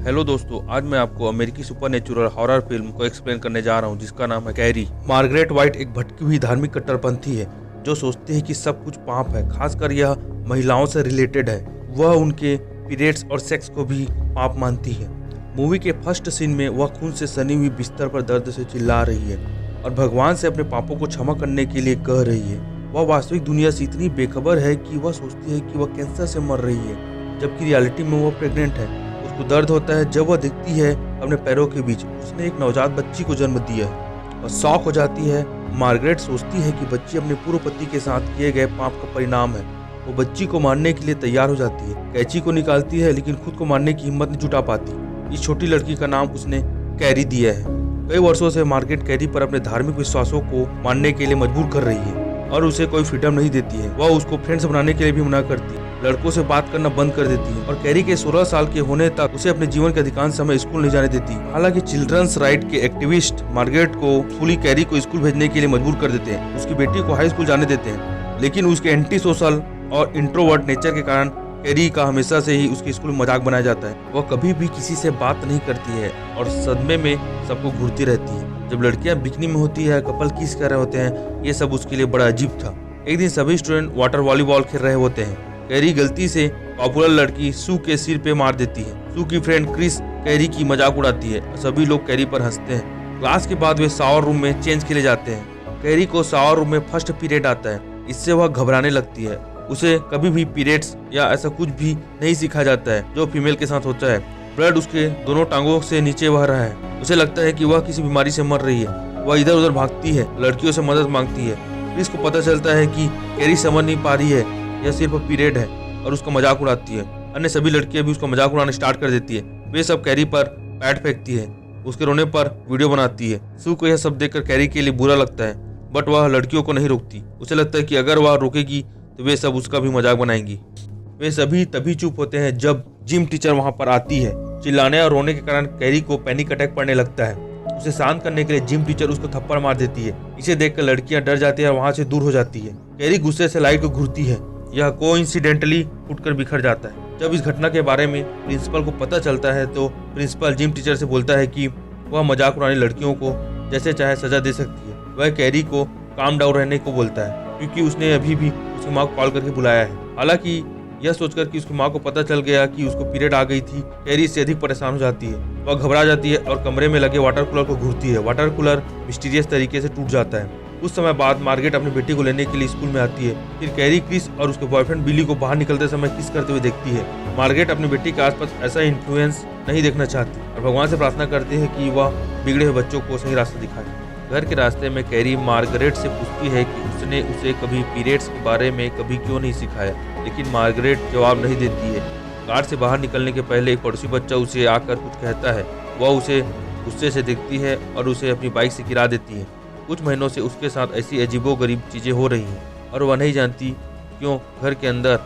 Hello दोस्तों, आज मैं आपको अमेरिकी सुपरनेचुरल हॉरर फिल्म को एक्सप्लेन करने जा रहा हूँ जिसका नाम है कैरी। मार्गरेट व्हाइट एक भटकी हुई धार्मिक कट्टरपंथी है जो सोचती है कि सब कुछ पाप है, खासकर यह महिलाओं से रिलेटेड है। वह उनके पीरियड्स और सेक्स को भी पाप मानती है। मूवी के फर्स्ट सीन में वह खून से सनी हुई बिस्तर पर दर्द से चिल्ला रही है और भगवान से अपने पापों को क्षमा करने के लिए कह रही है। वह वास्तविक दुनिया से इतनी बेखबर है कि वह सोचती है कि वह कैंसर से मर रही है, जबकि रियलिटी में वह प्रेग्नेंट है। उसको दर्द होता है जब वह देखती है अपने पैरों के बीच उसने एक नवजात बच्ची को जन्म दिया है और शॉक हो जाती है। मार्गरेट सोचती है कि बच्ची अपने पूर्व पति के साथ किए गए पाप का परिणाम है। वो बच्ची को मारने के लिए तैयार हो जाती है, कैंची को निकालती है, लेकिन खुद को मारने की हिम्मत नहीं जुटा पाती। इस छोटी लड़की का नाम उसने कैरी दिया है। कई वर्षों से मार्गरेट कैरी पर अपने धार्मिक विश्वासों को मानने के लिए मजबूर कर रही है और उसे कोई फ्रीडम नहीं देती है। वह उसको फ्रेंड्स बनाने के लिए भी मना करती है, लड़कों से बात करना बंद कर देती है और कैरी के 16 साल के होने तक उसे अपने जीवन के अधिकांश समय स्कूल नहीं जाने देती। हालांकि चिल्ड्रंस राइट के एक्टिविस्ट मार्गरेट को फुली कैरी को स्कूल भेजने के लिए मजबूर कर देते हैं। उसकी बेटी को हाई स्कूल जाने देते हैं, लेकिन उसके एंटी सोशल और इंट्रोवर्ट नेचर के कारण कैरी का हमेशा से ही उसके स्कूल में मजाक बनाया जाता है। वह कभी भी किसी से बात नहीं करती है और सदमे में सबको घूरती रहती है। जब लड़कियां बिकनी में होती है, कपल किस कर रहे होते हैं, ये सब उसके लिए बड़ा अजीब था। एक दिन सभी स्टूडेंट वाटर वॉलीबॉल खेल रहे होते हैं। कैरी गलती से पॉपुलर लड़की सू के सिर पे मार देती है। सू की फ्रेंड क्रिस कैरी की मजाक उड़ाती है और सभी लोग कैरी पर हंसते हैं। क्लास के बाद वे शावर रूम में चेंज के लिए जाते हैं। कैरी को शावर रूम में फर्स्ट पीरियड आता है। इससे वह घबराने लगती है। उसे कभी भी पीरियड्स या ऐसा कुछ भी नहीं सिखाया जाता है जो फीमेल के साथ होता है। ब्लड उसके दोनों टांगों से नीचे बह रहा है। उसे लगता है कि वह किसी बीमारी से मर रही है। वह इधर उधर भागती है, लड़कियों से मदद मांगती है। क्रिस को पता चलता है कि कैरी समझ नहीं पा रही है, यह सिर्फ पीरियड है, और उसका मजाक उड़ाती है। अन्य सभी लड़कियां भी उसका मजाक उड़ाना स्टार्ट कर देती है। वे सब कैरी पर पैड फेंकती है, उसके रोने पर वीडियो बनाती है। सू को यह सब देखकर कैरी के लिए बुरा लगता है, बट वह लड़कियों को नहीं रोकती। उसे लगता है कि अगर वह रोकेगी तो वे सब उसका भी मजाक बनाएंगी। वे सभी तभी चुप होते हैं जब जिम टीचर वहां पर आती है। चिल्लाने और रोने के कारण कैरी को पैनिक अटैक पड़ने लगता है। उसे शांत करने के लिए जिम टीचर उसको थप्पड़ मार देती है। इसे देखकर लड़कियां डर जाती है और वहां से दूर हो जाती है। कैरी गुस्से से लाइट को घूरती है। यह कोइंसिडेंटली फूटकर बिखर जाता है। जब इस घटना के बारे में प्रिंसिपल को पता चलता है तो प्रिंसिपल जिम टीचर से बोलता है कि वह मजाक उड़ाने लड़कियों को जैसे चाहे सजा दे सकती है। वह कैरी को काम डाउन रहने को बोलता है क्योंकि उसने अभी भी उसकी माँ को कॉल करके बुलाया है। हालांकि यह सोचकर कि उसकी माँ को पता चल गया कि उसको पीरियड आ गई थी, कैरी इससे अधिक परेशान हो जाती है। वह घबरा जाती है और कमरे में लगे वाटर कूलर को घूरती है। वाटर कूलर मिस्टीरियस तरीके से टूट जाता है। कुछ समय बाद मार्गरेट अपनी बेटी को लेने के लिए स्कूल में आती है। फिर कैरी क्रिस और उसके बॉयफ्रेंड बिली को बाहर निकलते समय किस करते हुए देखती है। मार्गरेट अपनी बेटी के आसपास ऐसा इन्फ्लुएंस नहीं देखना चाहती और भगवान से प्रार्थना करती है कि वह बिगड़े हुए बच्चों को सही रास्ता दिखाए। घर के रास्ते में कैरी मार्गरेट से पूछती है कि उसने उसे कभी पीरियड्स के बारे में कभी क्यों नहीं सिखाया, लेकिन मार्गरेट जवाब नहीं देती है। कार से बाहर निकलने के पहले एक पड़ोसी बच्चा उसे आकर कुछ कहता है। वह उसे गुस्से से देखती है और उसे अपनी बाइक से गिरा देती है। कुछ महीनों से उसके साथ ऐसी अजीबोगरीब चीजें हो रही हैं और वह नहीं जानती क्यों। घर के अंदर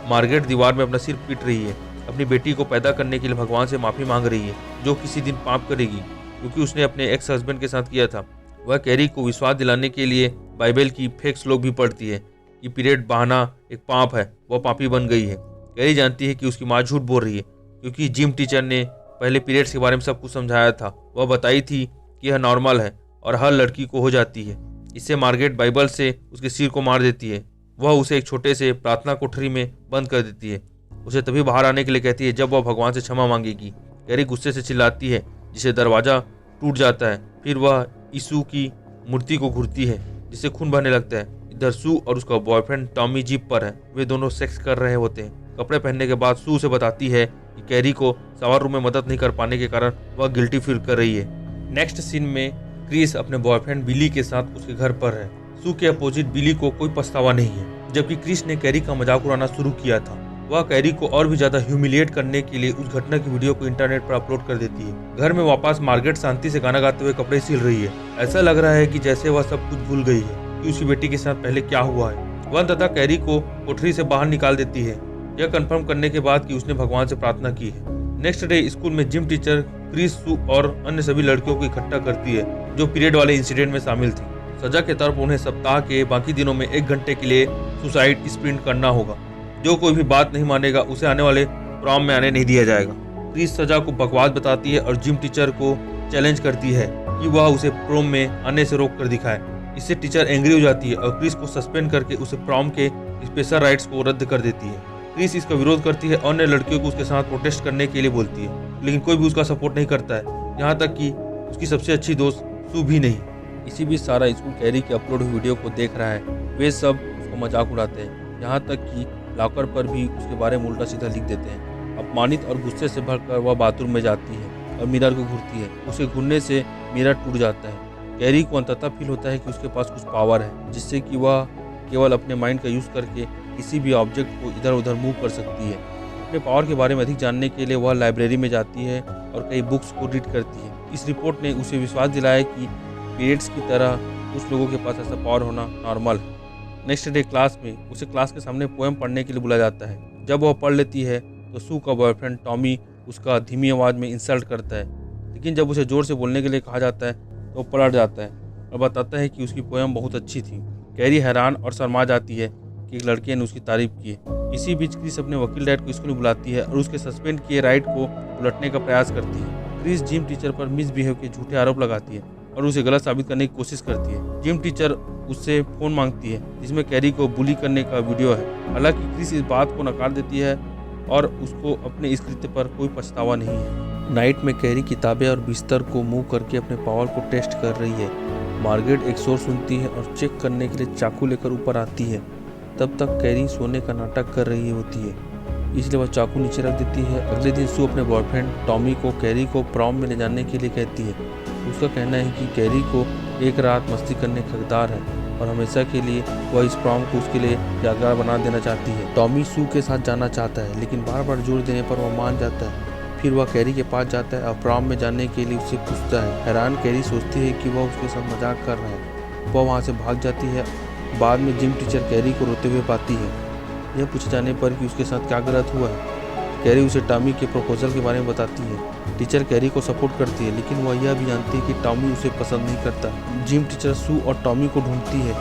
मार्गरेट दीवार में अपना सिर पीट रही है। अपनी बेटी को पैदा करने के लिए भगवान से माफी मांग रही है जो किसी दिन पाप करेगी, क्योंकि उसने अपने एक्स हस्बैंड के साथ किया था। वह कैरी को विश्वास दिलाने के लिए बाइबल की फेक श्लोक भी पढ़ती है कि पीरियड बहाना एक पाप है। वह पापी बन गई है। कैरी जानती है कि उसकी माँ झूठ बोल रही है, क्योंकि जिम टीचर ने पहले पीरियड्स के बारे में सब कुछ समझाया था। वह बताई थी कि यह नॉर्मल है और हर लड़की को हो जाती है। इससे मार्गरेट बाइबल से उसके सिर को मार देती है। वह उसे एक छोटे से प्रार्थना कोठरी में बंद कर देती है। उसे तभी बाहर आने के लिए कहती है जब वह भगवान से क्षमा मांगेगी। कैरी गुस्से से चिल्लाती है, जिससे दरवाजा टूट जाता है। फिर वह यीशु की मूर्ति को घूरती है, जिससे खून बहने लगता है। इधर सू और उसका बॉयफ्रेंड टॉमी जीप पर है। वे दोनों सेक्स कर रहे होते हैं। कपड़े पहनने के बाद सू उसे बताती है कि कैरी को शावर रूम में मदद नहीं कर पाने के कारण वह गिल्टी फील कर रही है। नेक्स्ट सीन में क्रिस अपने बॉयफ्रेंड बिली के साथ उसके घर पर है। सू के अपोजिट बिली को कोई पछतावा नहीं है, जबकि क्रिस ने कैरी का मजाक उड़ाना शुरू किया था। वह कैरी को और भी ज्यादा ह्यूमिलिएट करने के लिए उस घटना की वीडियो को इंटरनेट पर अपलोड कर देती है। घर में वापस मार्गरेट शांति से गाना गाते हुए कपड़े सिल रही है। ऐसा लग रहा है कि जैसे वह सब कुछ भूल गई है कि उसकी बेटी के साथ पहले क्या हुआ है। वह अंततः कैरी को कोठरी से बाहर निकाल देती है, यह कंफर्म करने के बाद कि उसने भगवान से प्रार्थना की है। नेक्स्ट डे स्कूल में जिम टीचर क्रिस, सू और अन्य सभी लड़कियों को इकट्ठा करती है जो पीरियड वाले इंसिडेंट में शामिल थी। सजा के तौर पर उन्हें सप्ताह के बाकी दिनों में 1 घंटे के लिए सुसाइड स्प्रिंट करना होगा। जो कोई भी बात नहीं मानेगा उसे आने वाले प्रॉम में आने नहीं दिया जाएगा। क्रिस सजा को बकवास बताती है और जिम टीचर को चैलेंज करती है कि वह उसे प्रोम में आने से रोक कर दिखाए। इससे टीचर एंग्री हो जाती है और क्रिस को सस्पेंड करके उसे प्रॉम के स्पेशल राइट्स को रद्द कर देती है। क्रिस इसका विरोध करती है और अन्य लड़कियों को उसके साथ प्रोटेस्ट करने के लिए बोलती है, लेकिन कोई भी उसका सपोर्ट नहीं करता है, यहाँ तक कि उसकी सबसे अच्छी दोस्त सू भी नहीं। इसी बीच सारा स्कूल कैरी के अपलोड हुई वीडियो को देख रहा है। वे सब उसको मजाक उड़ाते हैं, यहाँ तक कि लॉकर पर भी उसके बारे में उल्टा सीधा लिख देते हैं। अपमानित और गुस्से से भरकर वह बाथरूम में जाती है और मिरर को घूरती है। उसे घूरने से मिरर टूट जाता है। कैरी को अंततः फील होता है कि उसके पास कुछ पावर है, जिससे कि वह केवल अपने माइंड का यूज़ करके किसी भी ऑब्जेक्ट को इधर उधर मूव कर सकती है। अपने पावर के बारे में अधिक जानने के लिए वह लाइब्रेरी में जाती है और कई बुक्स को रीड करती है। इस रिपोर्ट ने उसे विश्वास दिलाया कि पीरियड्स की तरह कुछ लोगों के पास ऐसा पावर होना नॉर्मल है। नेक्स्ट डे क्लास में उसे क्लास के सामने पोएम पढ़ने के लिए बुलाया जाता है। जब वह पढ़ लेती है तो सू का बॉयफ्रेंड टॉमी उसका धीमी आवाज़ में इंसल्ट करता है, लेकिन जब उसे ज़ोर से बोलने के लिए कहा जाता है तो वो पलट जाता है और बताता है कि उसकी पोएम बहुत अच्छी थी। कैरी हैरान और शर्मा जाती है कि एक लड़के ने उसकी तारीफ की है। इसी बीच क्रिस अपने वकील डैड को स्कूल में बुलाती है और उसके सस्पेंड किए राइट को उलटने का प्रयास करती है। क्रिस जिम टीचर पर मिसबिहेव के झूठे आरोप लगाती है और उसे गलत साबित करने की कोशिश करती है। जिम टीचर उससे फ़ोन मांगती है जिसमें कैरी को बुली करने का वीडियो है। हालांकि क्रिस इस बात को नकार देती है और उसको अपने इस कृत्य पर कोई पछतावा नहीं है। नाइट में कैरी किताबें और बिस्तर को मूव करके अपने पावर को टेस्ट कर रही है। मार्गरेट एक शोर सुनती है और चेक करने के लिए चाकू लेकर ऊपर आती है। तब तक कैरी सोने का नाटक कर रही होती है, इसलिए वह चाकू नीचे रख देती है। अगले दिन सू अपने बॉयफ्रेंड टॉमी को कैरी को प्रॉम में ले जाने के लिए कहती है। उसका कहना है कि कैरी को एक रात मस्ती करने का हकदार है और हमेशा के लिए वह इस प्रॉम को उसके लिए यादगार बना देना चाहती है। टॉमी सू के साथ जाना चाहता है, लेकिन बार बार जोर देने पर वह मान जाता है। फिर वह कैरी के पास जाता है और प्रॉम में जाने के लिए उससे पूछता है। हैरान कैरी सोचती है कि वह उसके साथ मजाक कर रहा है। वह वहाँ से भाग जाती है। बाद में जिम टीचर कैरी को रोते हुए पाती है। यह पूछे जाने पर कि उसके साथ क्या गलत हुआ है, कैरी उसे टॉमी के प्रपोजल के बारे में बताती है। टीचर कैरी को सपोर्ट करती है, लेकिन वह यह भी जानती है कि टॉमी उसे पसंद नहीं करता। जिम टीचर सू और टॉमी को ढूंढती है,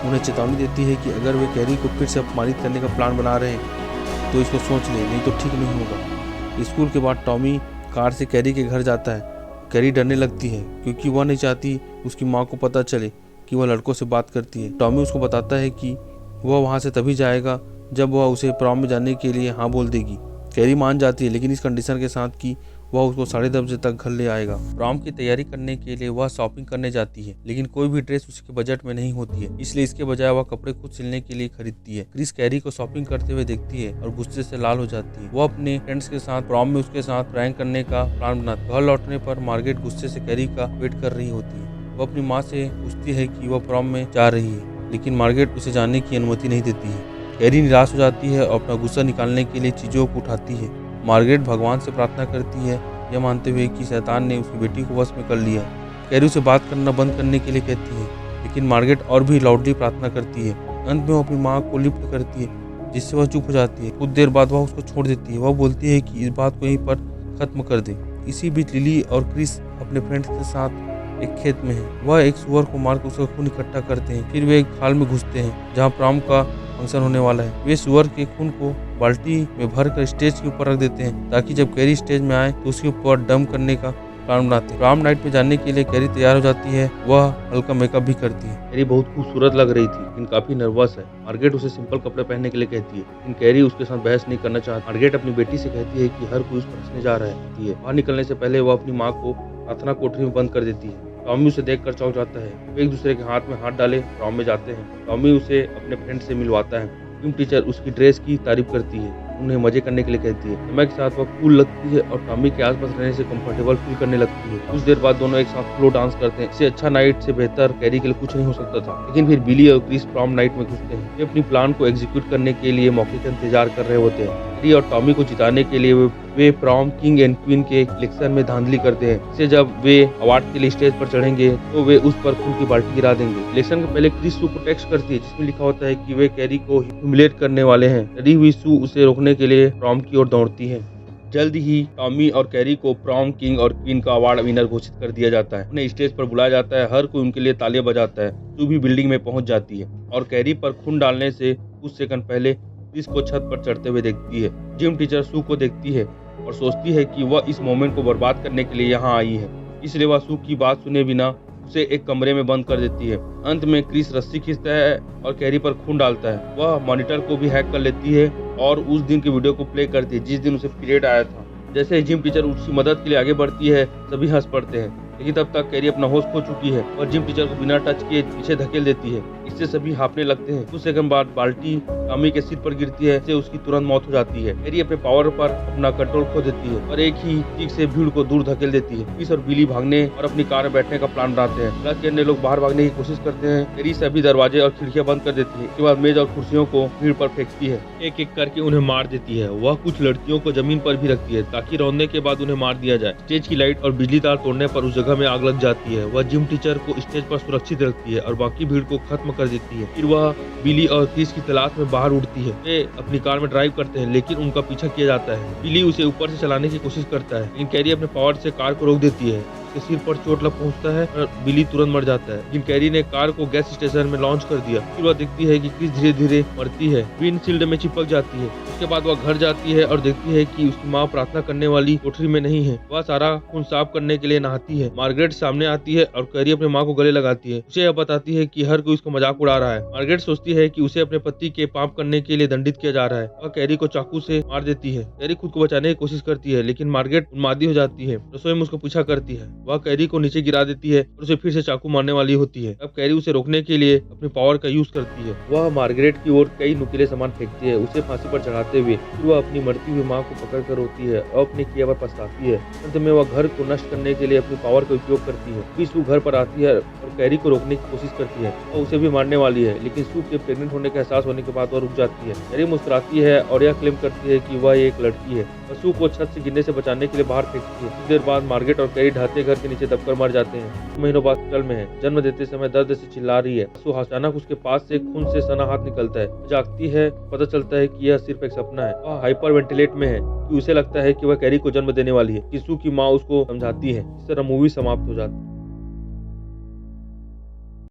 उन्हें चेतावनी देती है कि अगर वे कैरी को फिर से अपमानित करने का प्लान बना रहे हैं तो इसको सोच लें, नहीं तो ठीक नहीं होगा। स्कूल के बाद टॉमी कार से कैरी के घर जाता है। कैरी डरने लगती है क्योंकि वह नहीं चाहती उसकी माँ को पता चले कि वह लड़कों से बात करती है। टॉमी उसको बताता है कि वह वहाँ से तभी जाएगा जब वह उसे प्रॉम में जाने के लिए हाँ बोल देगी। कैरी मान जाती है, लेकिन इस कंडीशन के साथ कि वह उसको 10:30 बजे तक घर ले आएगा। प्रॉम की तैयारी करने के लिए वह शॉपिंग करने जाती है, लेकिन कोई भी ड्रेस उसके बजट में नहीं होती है, इसलिए इसके बजाय वह कपड़े खुद सिलने के लिए खरीदती है। क्रिस कैरी को शॉपिंग करते हुए देखती है और गुस्से से लाल हो जाती है। वह अपने फ्रेंड्स के साथ प्रॉम में उसके साथ प्रैंक करने का प्लान बनाती है। घर लौटने पर मार्गरेट गुस्से से कैरी का वेट कर रही होती है। वह अपनी माँ से पूछती है कि वह प्रॉम में जा रही है, लेकिन मार्गरेट उसे जाने की अनुमति नहीं देती है। कैरी निराश हो जाती है और अपना गुस्सा निकालने के लिए चीज़ों को उठाती है। मार्गरेट भगवान से प्रार्थना करती है, यह मानते हुए कि शैतान ने उसकी बेटी को वश में कर लिया। कैरी उसे बात करना बंद करने के लिए कहती है, लेकिन मार्गरेट और भी लाउडली प्रार्थना करती है। अंत में वह अपनी माँ को लिफ्ट करती है, जिससे वह चुप हो जाती है। कुछ देर बाद वह उसको छोड़ देती है। वह बोलती है कि इस बात को यहीं पर खत्म कर दे। इसी बीच लिली और क्रिस अपने फ्रेंड्स के साथ एक खेत में है। वह एक सुअर को मारकर उसका खून इकट्ठा करते हैं। फिर वे एक खाल में घुसते हैं जहाँ प्रॉम का फंक्शन होने वाला है। वे सुअर के खून को बाल्टी में भरकर स्टेज के ऊपर रख देते हैं, ताकि जब कैरी स्टेज में आए तो उसके ऊपर डंप करने का प्लान बनाते हैं। प्रॉम नाइट में जाने के लिए कैरी तैयार हो जाती है। वह हल्का मेकअप भी करती है। कैरी बहुत खूबसूरत लग रही थी, लेकिन काफी नर्वस है। मार्गरेट उसे सिंपल कपड़े पहनने के लिए कहती है, लेकिन कैरी उसके साथ बहस नहीं करना चाहती। मार्गरेट अपनी बेटी से कहती है कि हर कोई उस पर हंसने जा रहा है। बाहर निकलने से पहले वह अपनी माँ को प्रार्थना कोठरी में बंद कर देती है। टॉमी उसे देखकर चौंक जाता है। वे एक दूसरे के हाथ में हाथ डाले प्रॉम में जाते हैं। टॉमी उसे अपने फ्रेंड से मिलवाता है। जिम टीचर उसकी ड्रेस की तारीफ करती है, उन्हें मजे करने के लिए कहती है। समय के साथ वह कूल लगती है और टॉमी के आसपास रहने से कंफर्टेबल फील करने लगती है। कुछ देर बाद दोनों एक साथ फ्लो डांस करते हैं। इससे अच्छा नाइट से बेहतर कैरी के लिए कुछ नहीं हो सकता था। लेकिन फिर बिली और क्रिस प्रॉम नाइट में घुसते हैं। वे अपनी प्लान को एग्जीक्यूट करने के लिए मौके का इंतजार कर रहे होते हैं। कैरी और टॉमी को जिताने के लिए वे प्रॉम किंग एंड क्वीन के इलेक्शन में धांधली करते हैं। इससे जब वे अवार्ड के लिए स्टेज पर चढ़ेंगे तो वे उस पर खून की बाल्टी गिरा देंगे। इलेक्शन के पहले क्रिस सू को टेक्स्ट करती है, जिसमें लिखा होता है कि वे कैरी को ह्यूमिलेट करने वाले हैं। डरी हुई सू उसे रोकने के लिए प्रॉम की ओर दौड़ती है। जल्द ही टॉमी और कैरी को प्रॉम किंग और क्वीन का अवार्ड विनर घोषित कर दिया जाता है। उन्हें स्टेज पर बुलाया जाता है। हर कोई उनके लिए तालियां बजाता है। सू भी बिल्डिंग में पहुंच जाती है और कैरी पर खून डालने से कुछ सेकंड पहले क्रिस को छत पर चढ़ते हुए देखती है। जिम टीचर सू को देखती है और सोचती है कि वह इस मोमेंट को बर्बाद करने के लिए यहाँ आई है। इसलिए वह सू की बात सुने बिना उसे एक कमरे में बंद कर देती है। अंत में क्रिस रस्सी खींचता है और कैरी पर खून डालता है। वह मॉनिटर को भी हैक कर लेती है और उस दिन के वीडियो को प्ले करती है जिस दिन उसे पीरियड आया था। जैसे ही जिम टीचर उसकी मदद के लिए आगे बढ़ती है, सभी हंस पड़ते हैं, लेकिन तब तक कैरी अपना होश खो चुकी है और जिम टीचर को बिना टच किए पीछे धकेल देती है। इससे सभी हाँफने लगते हैं। कुछ सेकंड बाद बाल्टी कामी के सिर पर गिरती है, इससे उसकी तुरंत मौत हो जाती है। कैरी अपने पावर पर अपना कंट्रोल खो देती है और एक ही चीख से भीड़ को दूर धकेल देती है। क्रिस और बिली भागने और अपनी कार में बैठने का प्लान बनाते हैं। क्लास के अन्य लोग बाहर भागने की कोशिश करते हैं। कैरी सभी दरवाजे और खिड़कियां बंद कर देती है। उसके बाद मेज और कुर्सियों को भीड़ पर फेंकती है, एक एक करके उन्हें मार देती है। वह कुछ लड़कियों को जमीन पर भी रखती है ताकि रौंदने के बाद उन्हें मार दिया जाए। स्टेज की लाइट और बिजली तार तोड़ने पर उस जगह में आग लग जाती है। वह जिम टीचर को स्टेज पर सुरक्षित रखती है और बाकी भीड़ को खत्म कर देती है। फिर वह बिली और क्रिस की तलाश में बाहर उड़ती है। वे अपनी कार में ड्राइव करते हैं, लेकिन उनका पीछा किया जाता है। बिली उसे ऊपर से चलाने की कोशिश करता है, लेकिन कैरी अपने पावर से कार को रोक देती है। उसके सिर पर चोट लग पहुंचता है और बिली तुरंत मर जाता है, लेकिन कैरी ने कार को गैस स्टेशन में लॉन्च कर दिया। फिर वह देखती है कि क्रिस धीरे धीरे मरती है, विंडशील्ड में चिपक जाती है। उसके बाद वह घर जाती है और देखती है कि उसकी माँ प्रार्थना करने वाली कोठरी में नहीं है। वह सारा खून साफ करने के लिए नहाती है। मार्गरेट सामने आती है और कैरी अपने माँ को गले लगाती है। उसे यह बताती है कि हर कोई उसका मजाक उड़ा रहा है। मार्गरेट सोचती है कि उसे अपने पति के पाप करने के लिए दंडित किया जा रहा है। वह कैरी को चाकू से मार देती है। कैरी खुद को बचाने की कोशिश करती है, लेकिन मार्गरेट उन्मादी हो जाती है। रसोई में उसको पीछा करती है। वह कैरी को नीचे गिरा देती है और उसे फिर से चाकू मारने वाली होती है। अब कैरी उसे रोकने के लिए अपनी पावर का यूज करती है। वह मार्गरेट की ओर कई नुकीले सामान फेंकती है, उसे फांसी पर चढ़ाते हुए। फिर वह अपनी मरती हुई माँ को पकड़कर रोती है और अपनी क्रिया पर पछताती है। अंत में वह घर को नष्ट करने के लिए अपनी पावर का उपयोग करती है। फिर सू घर पर आती है और कैरी को रोकने की कोशिश करती है और उसे भी मारने वाली है, लेकिन सू के प्रेग्नेंट होने का एहसास होने के बाद वह रुक जाती है। कैरी मुस्कुराती है और यह क्लेम करती है कि वह एक लड़की है। वह सू को छत से गिरने से बचाने के लिए बाहर फेंकती है। कुछ देर बाद मार्गरेट और कैरी ढहते घर के नीचे दबकर मर जाते हैं। महीनों बाद हॉस्पिटल में है। जन्म देते समय दर्द से चिल्ला रही है। सू अचानक उसके पास से खून से सना हाथ निकलता है। जागती है, पता चलता है कि यह सिर्फ एक सपना है। वह हाइपर वेंटिलेट में है कि उसे लगता है कि वह कैरी को जन्म देने वाली है। सू की माँ उसको समझाती है। इस तरह मूवी समाप्त हो जाती है।